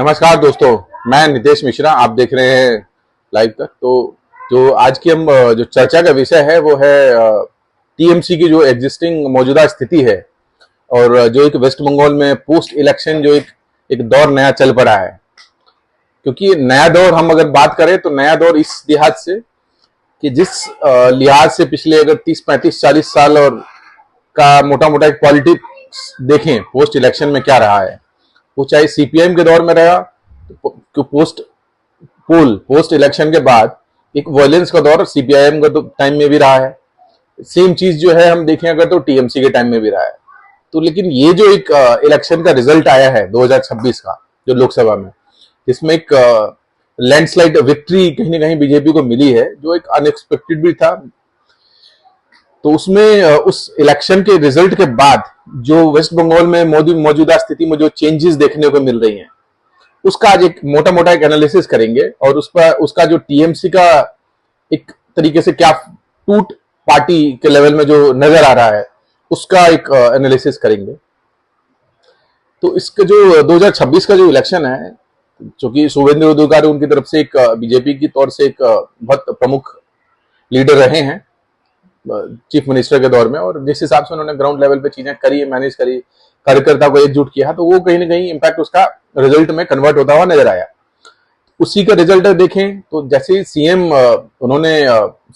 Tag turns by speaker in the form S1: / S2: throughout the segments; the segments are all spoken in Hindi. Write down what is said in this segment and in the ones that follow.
S1: नमस्कार दोस्तों, मैं नितेश मिश्रा। आप देख रहे हैं लाइव तक। तो जो आज की हम जो चर्चा का विषय है वो है टीएमसी की जो एग्जिस्टिंग मौजूदा स्थिति है और जो एक वेस्ट बंगाल में पोस्ट इलेक्शन जो एक एक दौर नया चल पड़ा है। क्योंकि नया दौर हम अगर बात करें तो नया दौर इस लिहाज से कि जिस लिहाज से पिछले अगर 30, 35, 40 साल और का मोटा मोटा एक पॉलिटिक्स देखें पोस्ट इलेक्शन में क्या रहा है, वो चाहे सीपीएम के दौर में रहा तो पोस्ट इलेक्शन के बाद एक वायलेंस का दौर सीपीआईएम का तो टाइम में भी रहा है। सेम चीज जो है हम देखें अगर तो टीएमसी के टाइम में भी रहा है। तो लेकिन ये जो एक इलेक्शन का रिजल्ट आया है 2026 का जो लोकसभा में, जिसमें एक लैंडस्लाइड विक्ट्री कहीं ना कहीं बीजेपी को मिली है, जो एक अनएक्सपेक्टेड भी था। तो उसमें उस इलेक्शन के रिजल्ट के बाद जो वेस्ट बंगाल में मौजूदा स्थिति में जो चेंजेस देखने को मिल रही हैं, उसका आज एक मोटा मोटा एक एनालिसिस करेंगे और उसका जो टीएमसी का एक तरीके से क्या टूट पार्टी के लेवल में जो नजर आ रहा है उसका एक एनालिसिस करेंगे। तो इसका जो 2026 का जो इलेक्शन है, जो कि शुभेंदु अधिकारी उनकी तरफ से एक बीजेपी की तौर से एक बहुत प्रमुख लीडर रहे हैं चीफ मिनिस्टर के दौर में, और जिस हिसाब से उन्होंने ग्राउंड लेवल पे चीजें करी, मैनेज करी, कार्यकर्ता को एकजुट किया, तो वो कहीं ना कहीं इम्पैक्ट उसका रिजल्ट में कन्वर्ट होता हुआ नजर आया। उसी का रिजल्ट देखें तो जैसे सीएम उन्होंने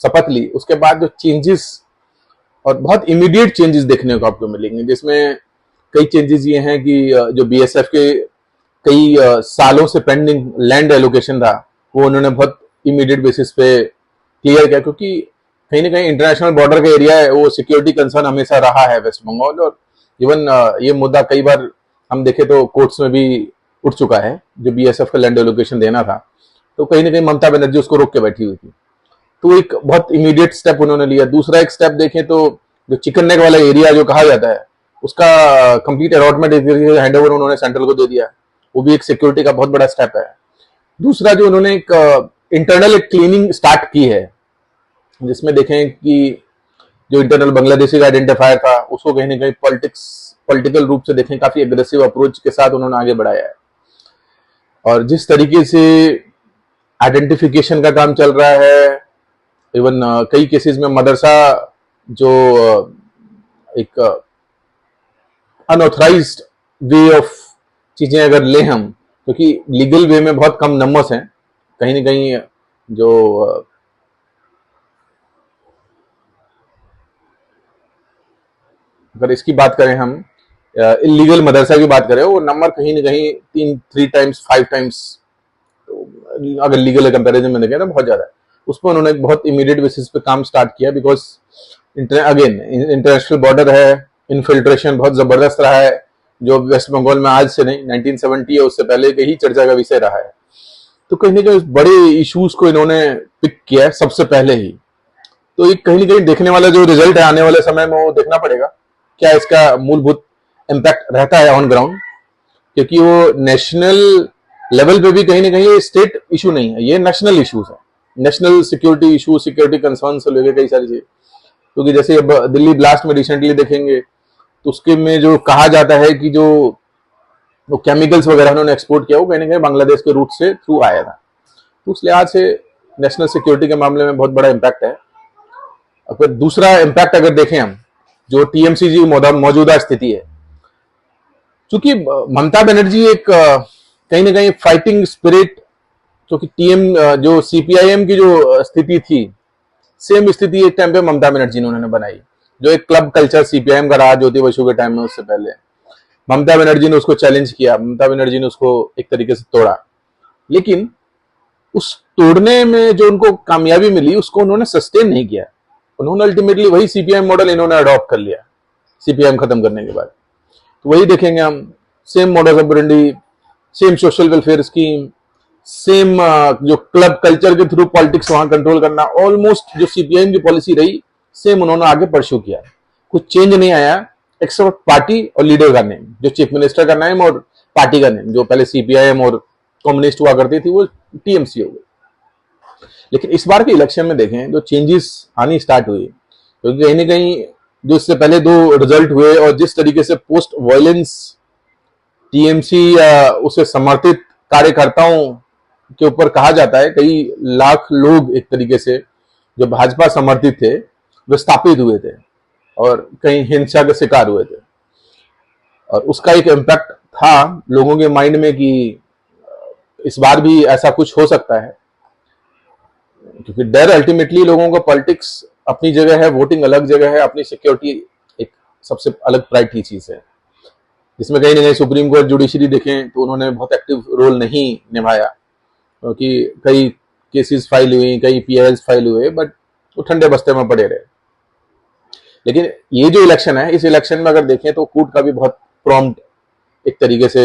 S1: शपथ ली, उसके बाद जो चेंजेस और बहुत इमीडिएट चेंजेस देखने को आपको मिलेंगे, जिसमें कई चेंजेस ये हैं कि जो बीएसएफ के कई सालों से पेंडिंग लैंड एलोकेशन था वो उन्होंने बहुत इमीडिएट बेसिस पे क्लियर किया। क्योंकि कहीं ना कहीं इंटरनेशनल बॉर्डर का एरिया है, वो सिक्योरिटी कंसर्न हमेशा रहा है वेस्ट बंगाल, और इवन ये मुद्दा कई बार हम देखें तो कोर्ट्स में भी उठ चुका है, जो बीएसएफ का लैंड एलोकेशन देना था। तो कहीं ना कहीं ममता बनर्जी उसको रोक के बैठी हुई थी। तो एक बहुत इमीडिएट स्टेप उन्होंने लिया। दूसरा एक स्टेप देखें तो जो चिकन नेक वाला एरिया जो कहा जाता है, उसका कंप्लीट अलॉटमेंट हैंड ओवर उन्होंने सेंट्रल को दे दिया। वो भी एक सिक्योरिटी का बहुत बड़ा स्टेप है। दूसरा जो उन्होंने एक इंटरनल एक क्लीनिंग स्टार्ट की है, जिसमें देखें कि जो इंटरनल बांग्लादेशी का आइडेंटिफायर था उसको कहीं ना कहीं पॉलिटिकल रूप से देखें काफी एग्रेसिव अप्रोच के साथ उन्होंने आगे बढ़ाया है। और जिस तरीके से आइडेंटिफिकेशन का काम चल रहा है, इवन कई केसेस में मदरसा जो एक अनऑथराइज्ड वे ऑफ चीजें अगर ले हम, क्योंकि लीगल वे में बहुत कम नंबर्स हैं, कहीं ना कहीं जो अगर इसकी बात करें हम इलीगल मदरसा की बात करें, वो नंबर कहीं ना कहीं 3 टाइम्स 5 टाइम्स, अगर लीगल कंपैरिजन में देखें तो बहुत ज्यादा है। उस पर उन्होंने बहुत इमीडिएट बेसिस पे काम स्टार्ट किया, बिकॉज अगेन इंटरनेशनल बॉर्डर है, इन्फिल्ट्रेशन बहुत जबरदस्त रहा है, जो वेस्ट बंगाल में आज से नहीं 1970 है उससे पहले के ही चर्चा का विषय रहा है। तो कहीं ना कहीं बड़े इश्यूज को इन्होंने पिक किया है सबसे पहले ही। तो एक कहीं ना कहीं देखने वाला जो रिजल्ट है आने वाले समय में, वो देखना पड़ेगा क्या इसका मूलभूत इम्पैक्ट रहता है ऑन ग्राउंड। क्योंकि वो नेशनल लेवल पे भी कहीं ना कहीं स्टेट इशू नहीं है, ये नेशनल इश्यूज है, national security issue, security concern से लेकर कई सारी चीजें। क्योंकि जैसे अब दिल्ली ब्लास्ट में रिसेंटली देखेंगे तो उसके में जो कहा जाता है कि जो वो केमिकल्स वगैरह उन्होंने एक्सपोर्ट किया, वो कहीं ना कहीं बांग्लादेश के रूट से थ्रू आया था। तो उस लिहाज से नेशनल सिक्योरिटी के मामले में बहुत बड़ा इम्पैक्ट है। फिर दूसरा इम्पैक्ट अगर देखें हम, जो टीएमसी की मौजूदा स्थिति है, क्योंकि ममता बनर्जी एक कहीं ना कहीं फाइटिंग स्पिरिट, क्योंकि जो सीपीआईएम की जो स्थिति थी, सेम स्थिति एक टाइम पे ममता बनर्जी ने उन्होंने बनाई। जो एक क्लब कल्चर सीपीआईएम का रहा ज्योति बसु के टाइम में, उससे पहले ममता बनर्जी ने उसको चैलेंज किया, ममता बनर्जी ने उसको एक तरीके से तोड़ा। लेकिन उस तोड़ने में जो उनको कामयाबी मिली, उसको उन्होंने सस्टेन नहीं किया। उन्होंने अल्टीमेटली वही सीपीआईएम मॉडल इन्होंने अडॉप्ट कर लिया सीपीआईएम खत्म करने के बाद। तो वही देखेंगे हम, same model operandi, same social welfare scheme, same जो क्लब कल्चर के थ्रू पॉलिटिक्स वहां कंट्रोल करना, ऑलमोस्ट जो सीपीआईएम की पॉलिसी रही सेम उन्होंने आगे परस्यू किया। कुछ चेंज नहीं आया एक्सेप्ट पार्टी और लीडर का नेम, जो चीफ मिनिस्टर का नेम और पार्टी का नेम, जो पहले सीपीआईएम और कम्युनिस्ट हुआ करती थी वो टीएमसी हो गई। लेकिन इस बार के इलेक्शन में देखें जो चेंजेस आनी स्टार्ट हुई, क्योंकि कहीं ना कहीं जो इससे पहले 2 रिजल्ट हुए और जिस तरीके से पोस्ट वायलेंस टीएमसी उसे समर्थित कार्यकर्ताओं के ऊपर कहा जाता है कई लाख लोग एक तरीके से जो भाजपा समर्थित थे विस्थापित हुए थे और कई हिंसा के शिकार हुए थे, और उसका एक इम्पैक्ट था लोगों के माइंड में कि इस बार भी ऐसा कुछ हो सकता है, क्योंकि डर अल्टीमेटली लोगों का, पॉलिटिक्स अपनी जगह है, वोटिंग अलग जगह है, अपनी सिक्योरिटी एक सबसे अलग प्रायोरिटी चीज है, जिसमें कहीं ना कहीं सुप्रीम कोर्ट जुडिशरी देखें तो उन्होंने बहुत एक्टिव रोल नहीं निभाया, क्योंकि कई केसेस फाइल हुई, कई पीआईएल्स फाइल हुए, बट वो ठंडे बस्ते में पड़े रहे। लेकिन ये जो इलेक्शन है, इस इलेक्शन में अगर देखें तो कूट का भी बहुत प्रॉम्प्ट एक तरीके से